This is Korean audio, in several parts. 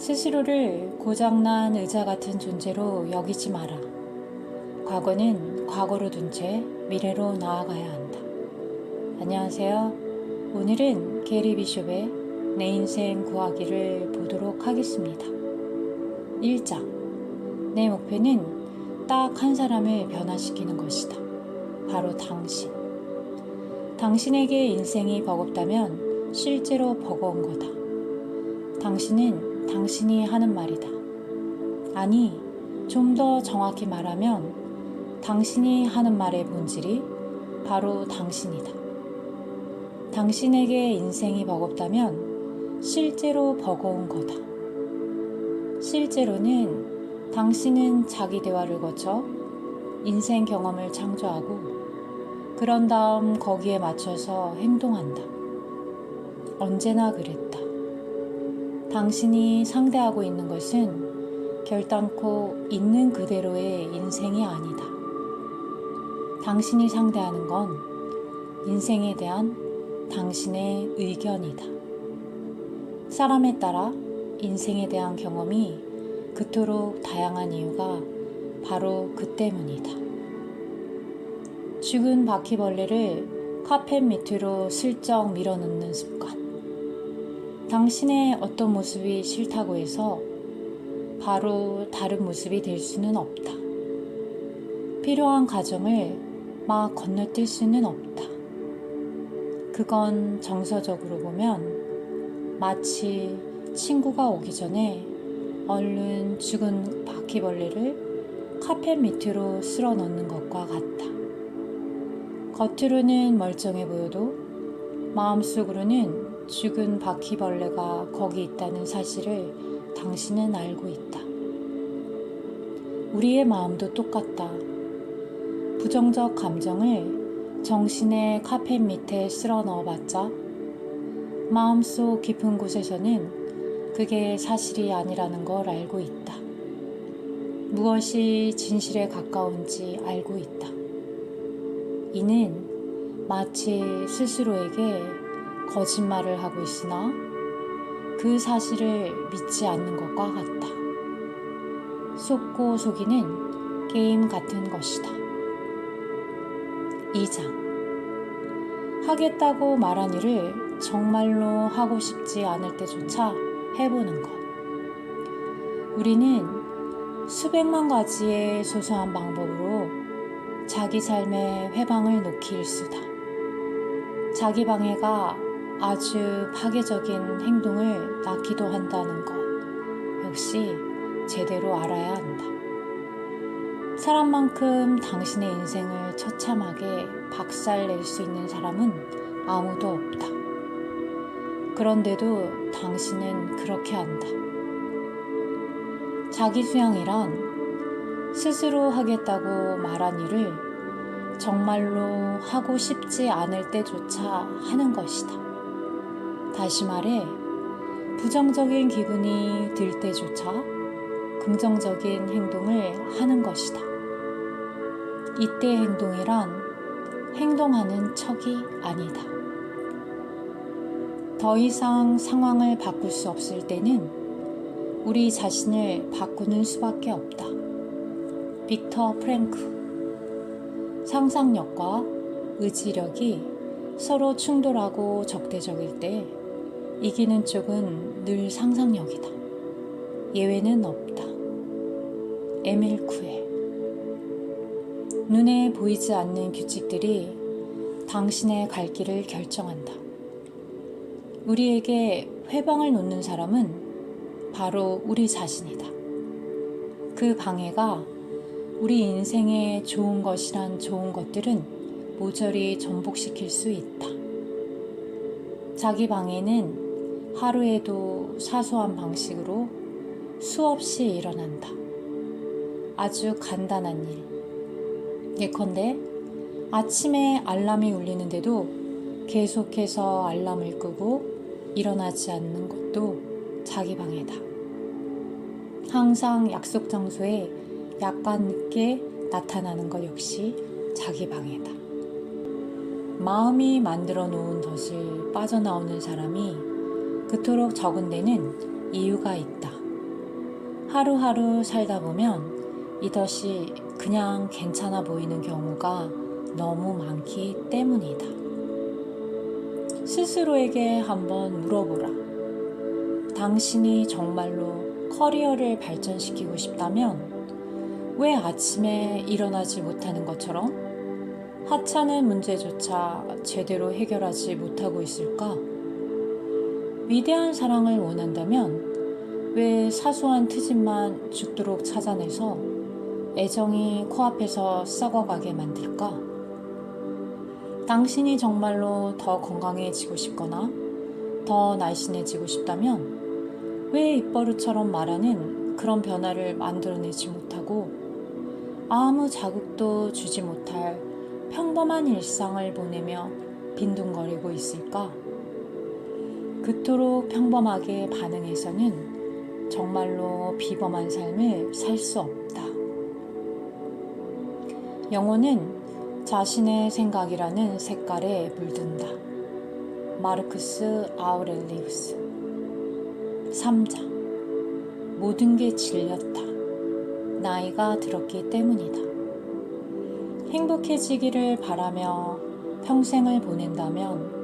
스스로를 고장난 의자 같은 존재로 여기지 마라. 과거는 과거로 둔 채 미래로 나아가야 한다. 안녕하세요. 오늘은 게리 비숍의 내 인생 구하기를 보도록 하겠습니다. 1장. 내 목표는 딱 한 사람을 변화시키는 것이다. 바로 당신. 당신에게 인생이 버겁다면 실제로 버거운 거다. 당신은 당신이 하는 말이다. 아니, 좀 더 정확히 말하면 당신이 하는 말의 본질이 바로 당신이다. 당신에게 인생이 버겁다면 실제로 버거운 거다. 실제로는 당신은 자기 대화를 거쳐 인생 경험을 창조하고 그런 다음 거기에 맞춰서 행동한다. 언제나 그랬다. 당신이 상대하고 있는 것은 결단코 있는 그대로의 인생이 아니다. 당신이 상대하는 건 인생에 대한 당신의 의견이다. 사람에 따라 인생에 대한 경험이 그토록 다양한 이유가 바로 그 때문이다. 죽은 바퀴벌레를 카펫 밑으로 슬쩍 밀어넣는 습관. 당신의 어떤 모습이 싫다고 해서 바로 다른 모습이 될 수는 없다. 필요한 과정을 막 건너뛸 수는 없다. 그건 정서적으로 보면 마치 친구가 오기 전에 얼른 죽은 바퀴벌레를 카펫 밑으로 쓸어 넣는 것과 같다. 겉으로는 멀쩡해 보여도 마음속으로는 죽은 바퀴벌레가 거기 있다는 사실을 당신은 알고 있다. 우리의 마음도 똑같다. 부정적 감정을 정신의 카펫 밑에 쓸어 넣어봤자 마음속 깊은 곳에서는 그게 사실이 아니라는 걸 알고 있다. 무엇이 진실에 가까운지 알고 있다. 이는 마치 스스로에게 거짓말을 하고 있으나 그 사실을 믿지 않는 것과 같다. 속고 속이는 게임 같은 것이다. 2장. 하겠다고 말한 일을 정말로 하고 싶지 않을 때조차 해보는 것. 우리는 수백만 가지의 소소한 방법으로 자기 삶의 회방을 놓기 일쑤다. 자기 방해가 아주 파괴적인 행동을 낳기도 한다는 것 역시 제대로 알아야 한다. 사람만큼 당신의 인생을 처참하게 박살낼 수 있는 사람은 아무도 없다. 그런데도 당신은 그렇게 한다. 자기 수양이란 스스로 하겠다고 말한 일을 정말로 하고 싶지 않을 때조차 하는 것이다. 다시 말해, 부정적인 기분이 들 때조차 긍정적인 행동을 하는 것이다. 이때 행동이란 행동하는 척이 아니다. 더 이상 상황을 바꿀 수 없을 때는 우리 자신을 바꾸는 수밖에 없다. 빅터 프랭크. 상상력과 의지력이 서로 충돌하고 적대적일 때 이기는 쪽은 늘 상상력이다. 예외는 없다. 에밀 쿠에. 눈에 보이지 않는 규칙들이 당신의 갈 길을 결정한다. 우리에게 회방을 놓는 사람은 바로 우리 자신이다. 그 방해가 우리 인생에 좋은 것이란 좋은 것들은 모조리 전복시킬 수 있다. 자기 방해는 하루에도 사소한 방식으로 수없이 일어난다. 아주 간단한 일. 예컨대 아침에 알람이 울리는데도 계속해서 알람을 끄고 일어나지 않는 것도 자기 방해다. 항상 약속 장소에 약간 늦게 나타나는 것 역시 자기 방해다. 마음이 만들어 놓은 덫을 빠져나오는 사람이 그토록 적은 데는 이유가 있다. 하루하루 살다 보면 이것이 그냥 괜찮아 보이는 경우가 너무 많기 때문이다. 스스로에게 한번 물어보라. 당신이 정말로 커리어를 발전시키고 싶다면 왜 아침에 일어나지 못하는 것처럼 하찮은 문제조차 제대로 해결하지 못하고 있을까? 위대한 사랑을 원한다면 왜 사소한 트집만 죽도록 찾아내서 애정이 코앞에서 썩어가게 만들까? 당신이 정말로 더 건강해지고 싶거나 더 날씬해지고 싶다면 왜 입버릇처럼 말하는 그런 변화를 만들어내지 못하고 아무 자극도 주지 못할 평범한 일상을 보내며 빈둥거리고 있을까? 그토록 평범하게 반응해서는 정말로 비범한 삶을 살 수 없다. 영혼은 자신의 생각이라는 색깔에 물든다. 마르크스 아우렐리우스. 3장. 모든 게 질렸다. 나이가 들었기 때문이다. 행복해지기를 바라며 평생을 보낸다면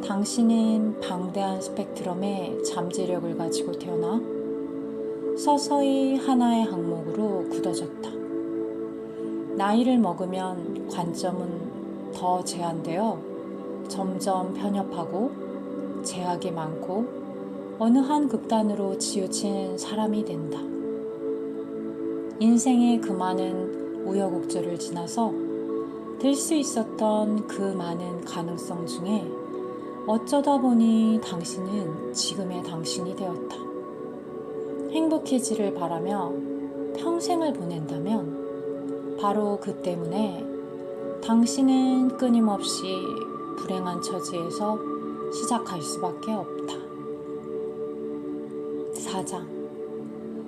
당신은 방대한 스펙트럼의 잠재력을 가지고 태어나 서서히 하나의 항목으로 굳어졌다. 나이를 먹으면 관점은 더 제한되어 점점 편협하고 제약이 많고 어느 한 극단으로 치우친 사람이 된다. 인생의 그 많은 우여곡절을 지나서 될 수 있었던 그 많은 가능성 중에 어쩌다 보니 당신은 지금의 당신이 되었다. 행복해지를 바라며 평생을 보낸다면 바로 그 때문에 당신은 끊임없이 불행한 처지에서 시작할 수밖에 없다. 4장.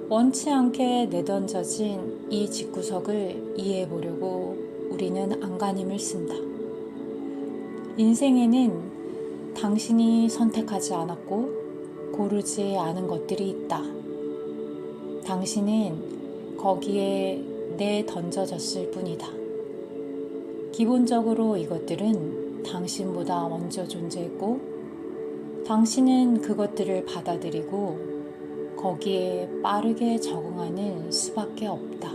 원치 않게 내던져진 이 집구석을 이해해보려고 우리는 안간힘을 쓴다. 인생에는 당신이 선택하지 않았고 고르지 않은 것들이 있다. 당신은 거기에 내던져졌을 뿐이다. 기본적으로 이것들은 당신보다 먼저 존재했고 당신은 그것들을 받아들이고 거기에 빠르게 적응하는 수밖에 없다.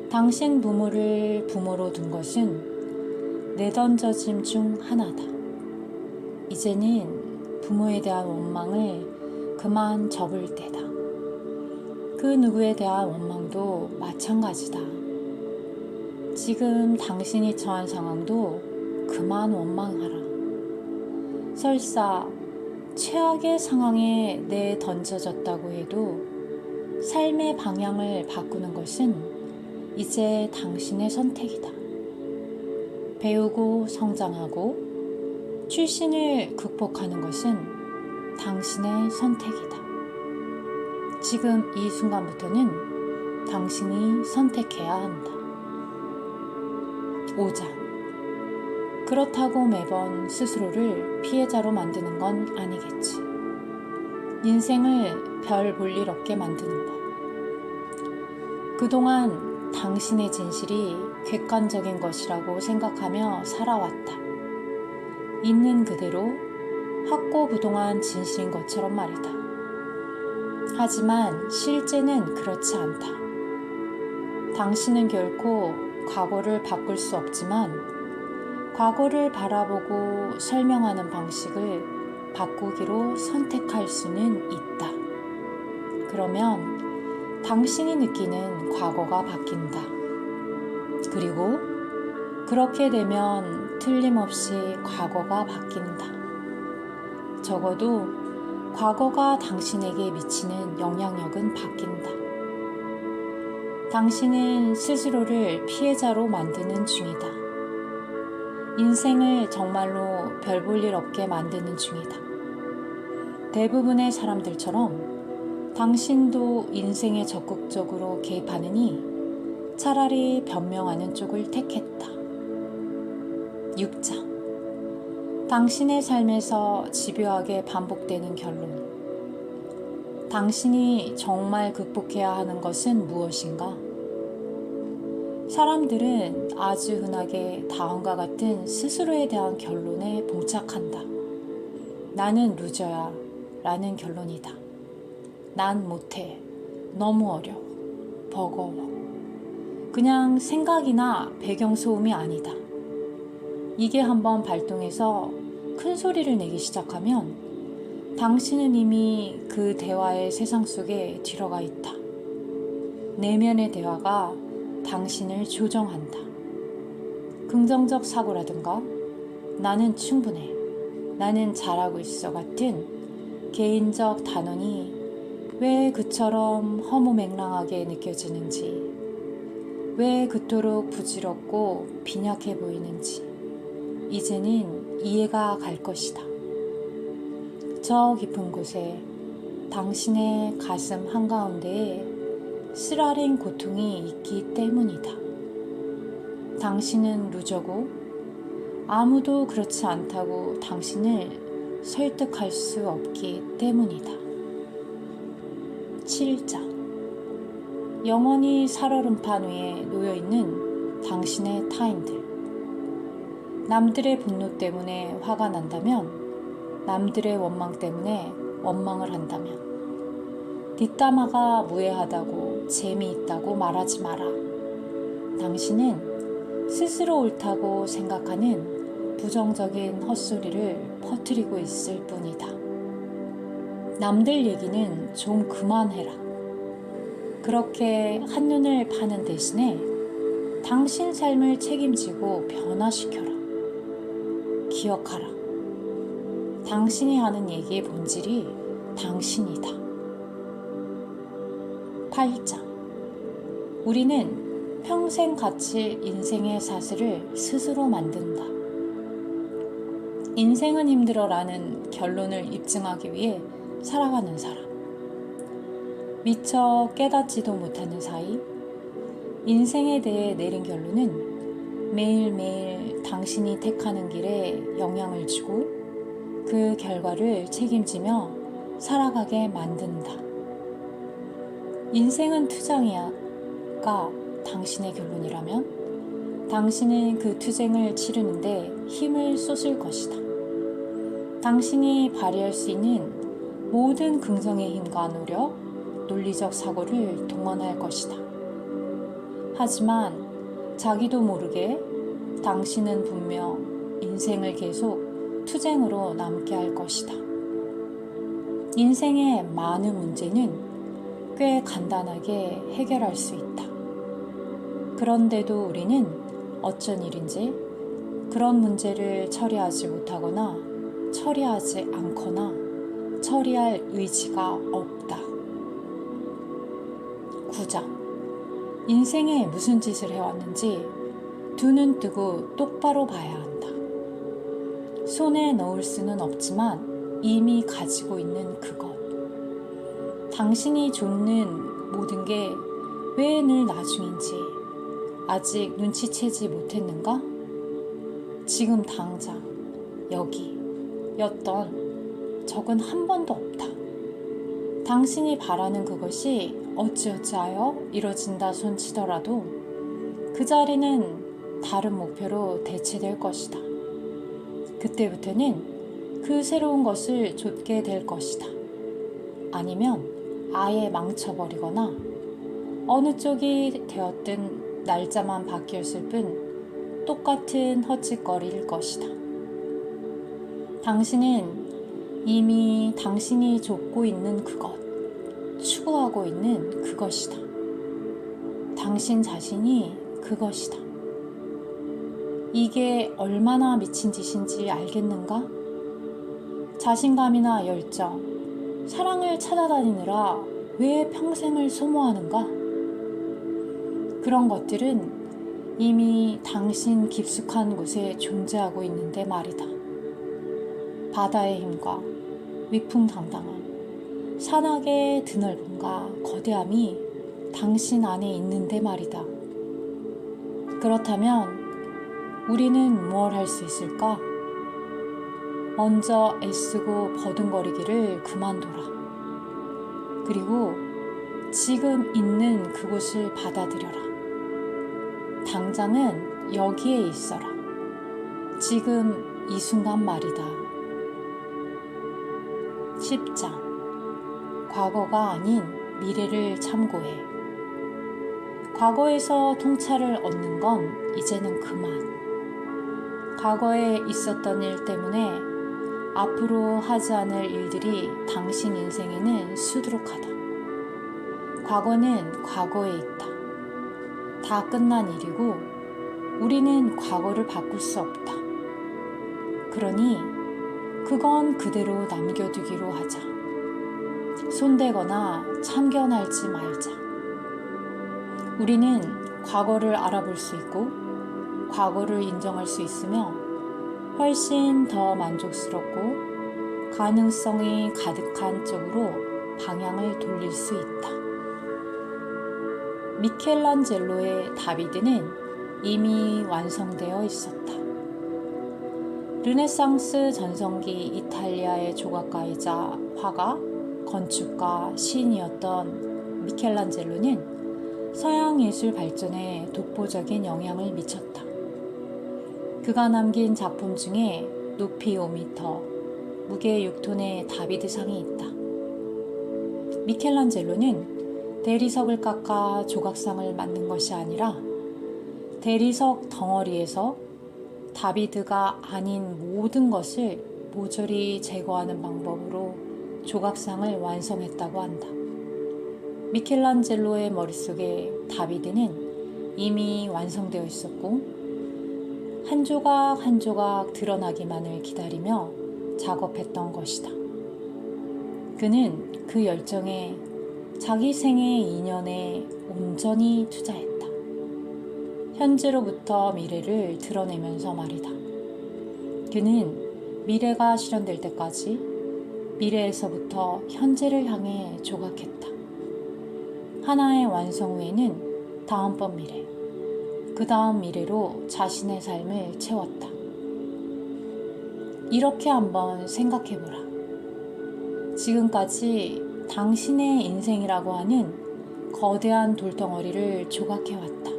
당신 부모를 부모로 둔 것은 내던져짐 중 하나다. 이제는 부모에 대한 원망을 그만 접을 때다. 그 누구에 대한 원망도 마찬가지다. 지금 당신이 처한 상황도 그만 원망하라. 설사 최악의 상황에 내던져졌다고 해도 삶의 방향을 바꾸는 것은 이제 당신의 선택이다. 배우고 성장하고 출신을 극복하는 것은 당신의 선택이다. 지금 이 순간부터는 당신이 선택해야 한다. 5장. 그렇다고 매번 스스로를 피해자로 만드는 건 아니겠지. 인생을 별 볼 일 없게 만드는 법. 그동안 당신의 진실이 객관적인 것이라고 생각하며 살아왔다. 있는 그대로 확고부동한 진실인 것처럼 말이다. 하지만 실제는 그렇지 않다. 당신은 결코 과거를 바꿀 수 없지만 과거를 바라보고 설명하는 방식을 바꾸기로 선택할 수는 있다. 그러면 당신이 느끼는 과거가 바뀐다. 그리고 그렇게 되면 틀림없이 과거가 바뀐다. 적어도 과거가 당신에게 미치는 영향력은 바뀐다. 당신은 스스로를 피해자로 만드는 중이다. 인생을 정말로 별 볼 일 없게 만드는 중이다. 대부분의 사람들처럼 당신도 인생에 적극적으로 개입하느니 차라리 변명하는 쪽을 택했다. 6장. 당신의 삶에서 집요하게 반복되는 결론. 당신이 정말 극복해야 하는 것은 무엇인가? 사람들은 아주 흔하게 다음과 같은 스스로에 대한 결론에 봉착한다. 나는 루저야 라는 결론이다. 난 못해. 너무 어려워. 버거워. 그냥 생각이나 배경소음이 아니다. 이게 한번 발동해서 큰 소리를 내기 시작하면 당신은 이미 그 대화의 세상 속에 들어가 있다. 내면의 대화가 당신을 조정한다. 긍정적 사고라든가 나는 충분해, 나는 잘하고 있어 같은 개인적 단언이 왜 그처럼 허무맹랑하게 느껴지는지, 왜 그토록 부질없고 빈약해 보이는지 이제는 이해가 갈 것이다. 저 깊은 곳에 당신의 가슴 한가운데에 쓰라린 고통이 있기 때문이다. 당신은 루저고 아무도 그렇지 않다고 당신을 설득할 수 없기 때문이다. 7장. 영원히 살얼음판 위에 놓여있는 당신의 타인들. 남들의 분노 때문에 화가 난다면, 남들의 원망 때문에 원망을 한다면, 뒷담화가 무해하다고 재미있다고 말하지 마라. 당신은 스스로 옳다고 생각하는 부정적인 헛소리를 퍼뜨리고 있을 뿐이다. 남들 얘기는 좀 그만해라. 그렇게 한눈을 파는 대신에 당신 삶을 책임지고 변화시켜라. 기억하라. 당신이 하는 얘기의 본질이 당신이다. 8장. 우리는 평생 갇힐 인생의 사슬을 스스로 만든다. 인생은 힘들어라는 결론을 입증하기 위해 살아가는 사람. 미처 깨닫지도 못하는 사이 인생에 대해 내린 결론은 매일매일 당신이 택하는 길에 영향을 주고 그 결과를 책임지며 살아가게 만든다. 인생은 투쟁이야가 당신의 결론이라면 당신은 그 투쟁을 치르는데 힘을 쏟을 것이다. 당신이 발휘할 수 있는 모든 긍정의 힘과 노력, 논리적 사고를 동원할 것이다. 하지만 자기도 모르게 당신은 분명 인생을 계속 투쟁으로 남게 할 것이다. 인생의 많은 문제는 꽤 간단하게 해결할 수 있다. 그런데도 우리는 어쩐 일인지 그런 문제를 처리하지 못하거나 처리하지 않거나 처리할 의지가 없다. 9장. 인생에 무슨 짓을 해왔는지 두 눈 뜨고 똑바로 봐야 한다. 손에 넣을 수는 없지만 이미 가지고 있는 그것. 당신이 좇는 모든 게 왜 늘 나중인지 아직 눈치채지 못했는가? 지금 당장 여기 였던 적은 한 번도 없다. 당신이 바라는 그것이 어찌어찌하여 이뤄진다 손치더라도 그 자리는 다른 목표로 대체될 것이다. 그때부터는 그 새로운 것을 좇게 될 것이다. 아니면 아예 망쳐버리거나 어느 쪽이 되었든 날짜만 바뀌었을 뿐 똑같은 헛짓거리일 것이다. 당신은 이미 당신이 좇고 있는 그것, 추구하고 있는 그것이다. 당신 자신이 그것이다. 이게 얼마나 미친 짓인지 알겠는가? 자신감이나 열정, 사랑을 찾아다니느라 왜 평생을 소모하는가? 그런 것들은 이미 당신 깊숙한 곳에 존재하고 있는데 말이다. 바다의 힘과 위풍당당함, 산악의 드넓음과 거대함이 당신 안에 있는데 말이다. 그렇다면 우리는 무엇 할 수 있을까? 먼저 애쓰고 버둥거리기를 그만둬라. 그리고 지금 있는 그곳을 받아들여라. 당장은 여기에 있어라. 지금 이 순간 말이다. 10장. 과거가 아닌 미래를 참고해. 과거에서 통찰을 얻는 건 이제는 그만. 과거에 있었던 일 때문에 앞으로 하지 않을 일들이 당신 인생에는 수두룩하다. 과거는 과거에 있다. 다 끝난 일이고 우리는 과거를 바꿀 수 없다. 그러니 그건 그대로 남겨두기로 하자. 손대거나 참견하지 말자. 우리는 과거를 알아볼 수 있고 과거를 인정할 수 있으며 훨씬 더 만족스럽고 가능성이 가득한 쪽으로 방향을 돌릴 수 있다. 미켈란젤로의 다비드는 이미 완성되어 있었다. 르네상스 전성기 이탈리아의 조각가이자 화가, 건축가, 시인이었던 미켈란젤로는 서양 예술 발전에 독보적인 영향을 미쳤다. 그가 남긴 작품 중에 높이 5m, 무게 6톤의 다비드상이 있다. 미켈란젤로는 대리석을 깎아 조각상을 만든 것이 아니라 대리석 덩어리에서 다비드가 아닌 모든 것을 모조리 제거하는 방법으로 조각상을 완성했다고 한다. 미켈란젤로의 머릿속에 다비드는 이미 완성되어 있었고 한 조각 한 조각 드러나기만을 기다리며 작업했던 것이다. 그는 그 열정에 자기 생의 2년에 온전히 투자했다. 현재로부터 미래를 드러내면서 말이다. 그는 미래가 실현될 때까지 미래에서부터 현재를 향해 조각했다. 하나의 완성 후에는 다음번 미래, 그 다음 미래로 자신의 삶을 채웠다. 이렇게 한번 생각해보라. 지금까지 당신의 인생이라고 하는 거대한 돌덩어리를 조각해왔다.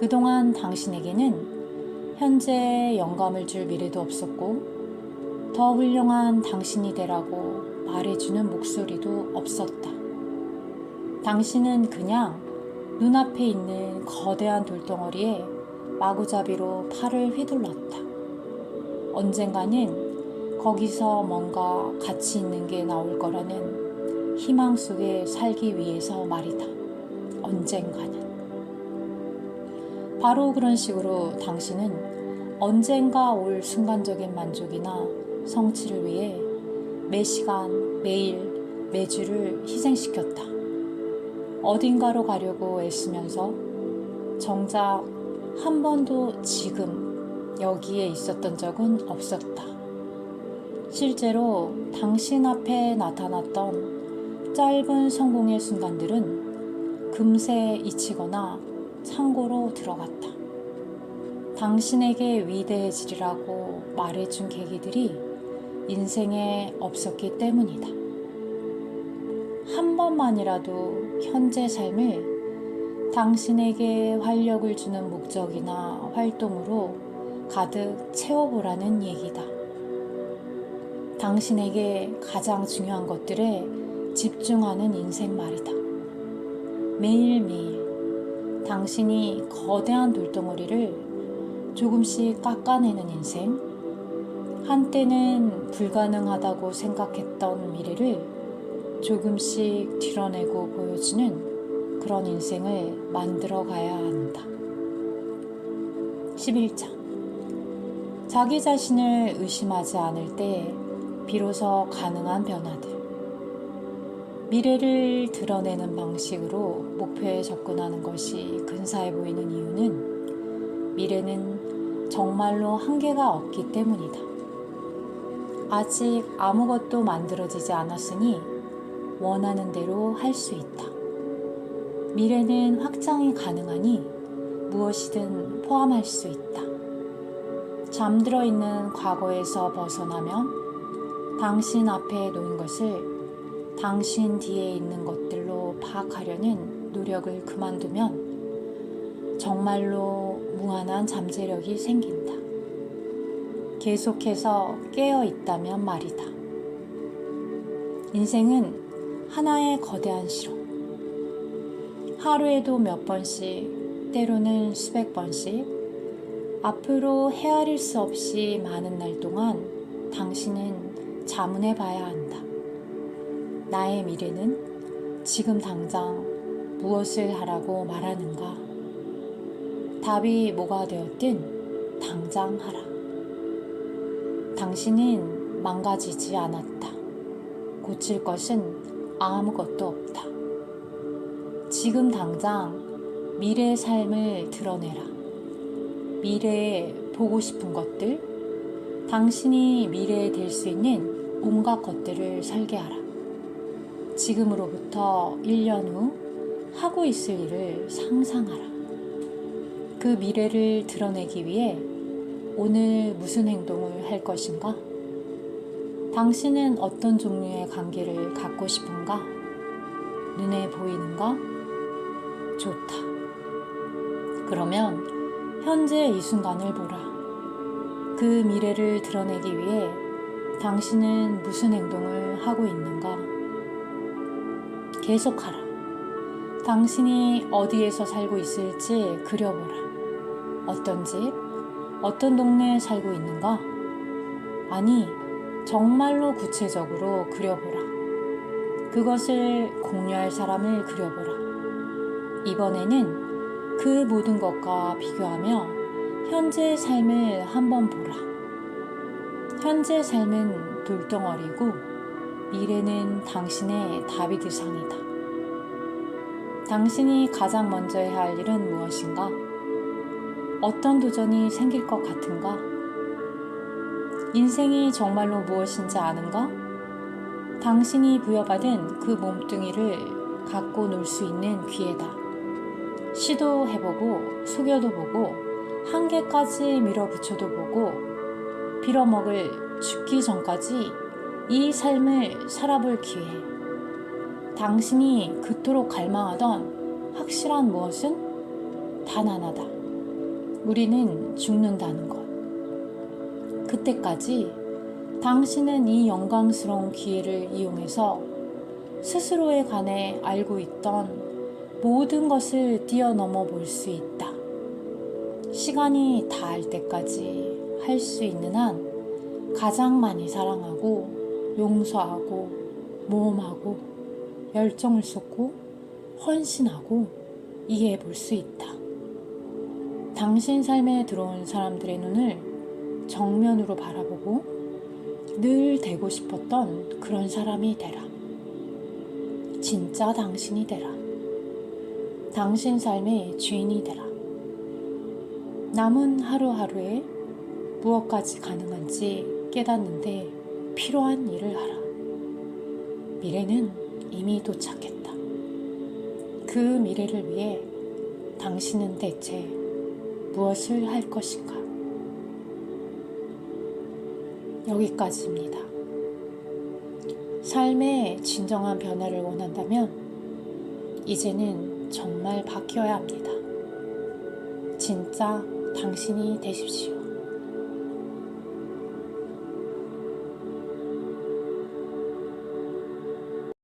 그동안 당신에게는 현재 영감을 줄 미래도 없었고 더 훌륭한 당신이 되라고 말해주는 목소리도 없었다. 당신은 그냥 눈앞에 있는 거대한 돌덩어리에 마구잡이로 팔을 휘둘렀다. 언젠가는 거기서 뭔가 가치 있는 게 나올 거라는 희망 속에 살기 위해서 말이다. 언젠가는. 바로 그런 식으로 당신은 언젠가 올 순간적인 만족이나 성취를 위해 매 시간, 매일, 매주를 희생시켰다. 어딘가로 가려고 애쓰면서 정작 한 번도 지금 여기에 있었던 적은 없었다. 실제로 당신 앞에 나타났던 짧은 성공의 순간들은 금세 잊히거나 창고로 들어갔다. 당신에게 위대해지리라고 말해준 계기들이 인생에 없었기 때문이다. 한 번만이라도 현재 삶을 당신에게 활력을 주는 목적이나 활동으로 가득 채워보라는 얘기다. 당신에게 가장 중요한 것들에 집중하는 인생 말이다. 매일매일 당신이 거대한 돌덩어리를 조금씩 깎아내는 인생, 한때는 불가능하다고 생각했던 미래를 조금씩 드러내고 보여주는 그런 인생을 만들어 가야 한다. 11장. 자기 자신을 의심하지 않을 때 비로소 가능한 변화들. 미래를 드러내는 방식으로 목표에 접근하는 것이 근사해 보이는 이유는 미래는 정말로 한계가 없기 때문이다. 아직 아무것도 만들어지지 않았으니 원하는 대로 할 수 있다. 미래는 확장이 가능하니 무엇이든 포함할 수 있다. 잠들어 있는 과거에서 벗어나면 당신 앞에 놓인 것을 당신 뒤에 있는 것들로 파악하려는 노력을 그만두면 정말로 무한한 잠재력이 생긴다. 계속해서 깨어 있다면 말이다. 인생은 하나의 거대한 실험. 하루에도 몇 번씩, 때로는 수백 번씩, 앞으로 헤아릴 수 없이 많은 날 동안 당신은 자문해 봐야 한다. 나의 미래는 지금 당장 무엇을 하라고 말하는가? 답이 뭐가 되었든 당장 하라. 당신은 망가지지 않았다. 고칠 것은 아무것도 없다. 지금 당장 미래의 삶을 드러내라. 미래에 보고 싶은 것들, 당신이 미래에 될 수 있는 온갖 것들을 설계하라. 지금으로부터 1년 후 하고 있을 일을 상상하라. 그 미래를 드러내기 위해 오늘 무슨 행동을 할 것인가? 당신은 어떤 종류의 관계를 갖고 싶은가? 눈에 보이는가? 좋다. 그러면 현재 이 순간을 보라. 그 미래를 드러내기 위해 당신은 무슨 행동을 하고 있는가? 계속하라. 당신이 어디에서 살고 있을지 그려보라. 어떤 집, 어떤 동네에 살고 있는가? 아니, 정말로 구체적으로 그려보라. 그것을 공유할 사람을 그려보라. 이번에는 그 모든 것과 비교하며 현재의 삶을 한번 보라. 현재의 삶은 돌덩어리고 미래는 당신의 다비드 상이다. 당신이 가장 먼저 해야 할 일은 무엇인가? 어떤 도전이 생길 것 같은가? 인생이 정말로 무엇인지 아는가? 당신이 부여받은 그 몸뚱이를 갖고 놀 수 있는 기회다. 시도해보고 속여도 보고 한계까지 밀어붙여도 보고 빌어먹을 죽기 전까지 이 삶을 살아볼 기회. 당신이 그토록 갈망하던 확실한 무엇은 단 하나다. 우리는 죽는다는 것. 그때까지 당신은 이 영광스러운 기회를 이용해서 스스로에 관해 알고 있던 모든 것을 뛰어넘어 볼 수 있다. 시간이 다할 때까지 할 수 있는 한 가장 많이 사랑하고 용서하고 모험하고 열정을 쏟고 헌신하고 이해해 볼 수 있다. 당신 삶에 들어온 사람들의 눈을 정면으로 바라보고 늘 되고 싶었던 그런 사람이 되라. 진짜 당신이 되라. 당신 삶의 주인이 되라. 남은 하루하루에 무엇까지 가능한지 깨닫는데 필요한 일을 하라. 미래는 이미 도착했다. 그 미래를 위해 당신은 대체 무엇을 할 것인가? 여기까지입니다. 삶의 진정한 변화를 원한다면 이제는 정말 바뀌어야 합니다. 진짜 당신이 되십시오.